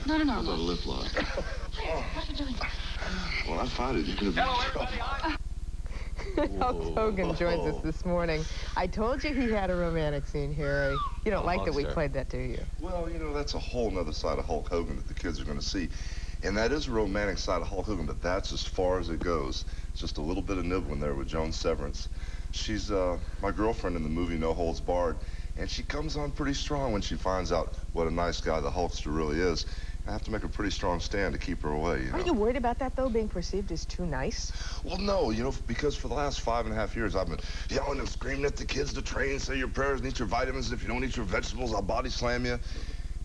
No. How about a lip lock? What are you doing? Well, I find it. You're going to be in trouble. Hulk Hogan joins us this morning. I told you he had a romantic scene here. You don't like that we played that, do you? Well, you know, that's a whole nother side of Hulk Hogan that the kids are going to see. And that is a romantic side of Hulk Hogan, but that's as far as it goes. Just a little bit of nibbling there with Joan Severance. She's my girlfriend in the movie No Holds Barred, and she comes on pretty strong when she finds out what a nice guy the Hulkster really is. I have to make a pretty strong stand to keep her away, you know. Aren't you worried about that, though, being perceived as too nice? Well, no, you know, because for the last 5.5 years, I've been yelling and screaming at the kids to train, say your prayers, and eat your vitamins, and if you don't eat your vegetables, I'll body slam you.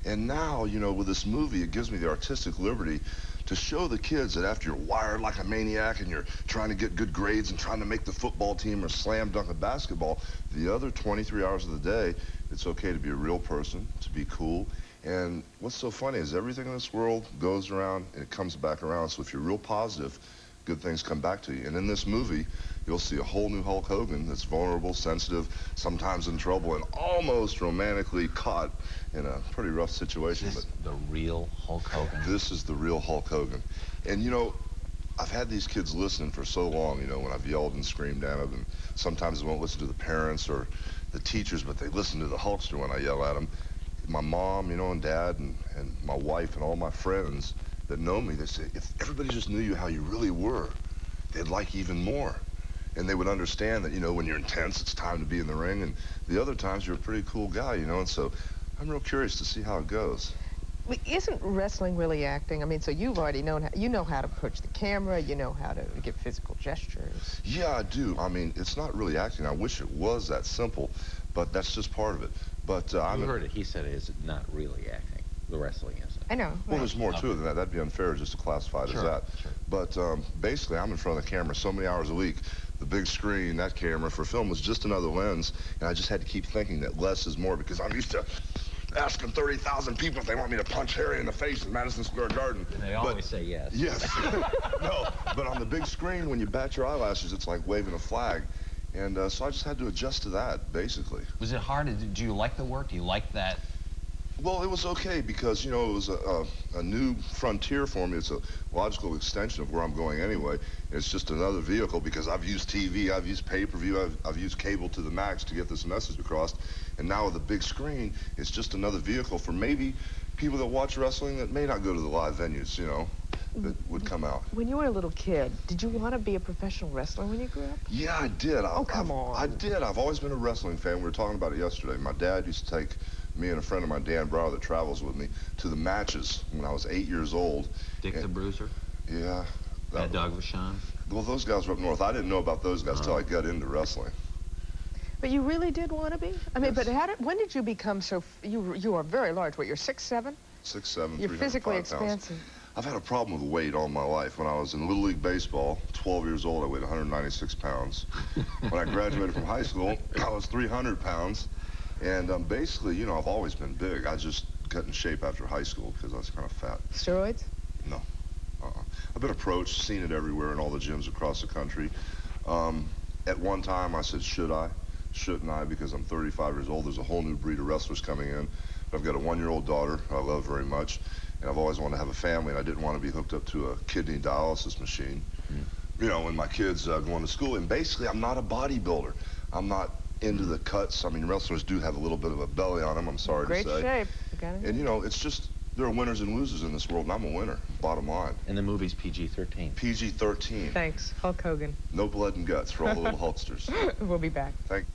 And now, you know, with this movie, it gives me the artistic liberty to show the kids that after you're wired like a maniac and you're trying to get good grades and trying to make the football team or slam dunk a basketball, the other 23 hours of the day, it's okay to be a real person, to be cool. And what's so funny is everything in this world goes around and it comes back around. So if you're real positive, good things come back to you. And in this movie, you'll see a whole new Hulk Hogan that's vulnerable, sensitive, sometimes in trouble, and almost romantically caught in a pretty rough situation. Is this the real Hulk Hogan? This is the real Hulk Hogan. And, you know, I've had these kids listening for so long, you know, when I've yelled and screamed at them. And sometimes they won't listen to the parents or the teachers, but they listen to the Hulkster when I yell at them. My mom, you know, and dad and my wife and all my friends that know me, they say, if everybody just knew you how you really were, they'd like you even more. And they would understand that, you know, when you're intense, it's time to be in the ring. And the other times, you're a pretty cool guy, you know. And so I'm real curious to see how it goes. Isn't wrestling really acting? I mean, so you've already known, you know how to approach the camera, you know how to give physical gestures. Yeah, I do. I mean, it's not really acting. I wish it was that simple, but that's just part of it. But you heard it. He said it's not really acting. The wrestling isn't. I know. Well, there's more to it than that. That'd be unfair just to classify it as that. Sure. But basically, I'm in front of the camera so many hours a week. The big screen, that camera for film was just another lens, and I just had to keep thinking that less is more because I'm used to asking 30,000 people if they want me to punch Harry in the face in Madison Square Garden. And they always say yes. Yes. No, but on the big screen, when you bat your eyelashes, it's like waving a flag. And so I just had to adjust to that, basically. Was it hard? Do you like the work? Do you like that? Well, it was okay because, you know, it was a new frontier for me. It's a logical extension of where I'm going anyway. It's just another vehicle because I've used TV, I've used pay-per-view, I've used cable to the max to get this message across. And now with the big screen, it's just another vehicle for maybe people that watch wrestling that may not go to the live venues, you know, that would come out. When you were a little kid, did you want to be a professional wrestler when you grew up? Yeah, I did. Oh, come on. I did. I've always been a wrestling fan. We were talking about it yesterday. My dad used to take me and a friend of mine, Dan Brower, that travels with me, to the matches when I was 8 years old. Dick the Bruiser? Yeah. Mad Dog Vachon? Well, those guys were up north. I didn't know about those guys till I got into wrestling. But you really did want to be? I mean, Yes. but when did you become so, you are very large. What, you're 6'7"? 6'7", You're physically 305 pounds. expansive. I've had a problem with weight all my life. When I was in Little League Baseball, 12 years old, I weighed 196 pounds. When I graduated from high school, I was 300 pounds. And basically, you know, I've always been big. I just got in shape after high school because I was kind of fat. Steroids? No. I've been approached, seen it everywhere in all the gyms across the country. At one time, I said, should I? Shouldn't I? Because I'm 35 years old. There's a whole new breed of wrestlers coming in. I've got a 1-year-old daughter I love very much. And I've always wanted to have a family, and I didn't want to be hooked up to a kidney dialysis machine. You know, when my kids going to school. And basically, I'm not a bodybuilder. I'm not into the cuts. I mean, wrestlers do have a little bit of a belly on them, I'm sorry to say. Great shape. You got it. And, you know, it's just, there are winners and losers in this world, and I'm a winner, bottom line. And the movie's PG-13. PG-13. Thanks. Hulk Hogan. No blood and guts for all the little Hulksters. We'll be back. Thank you.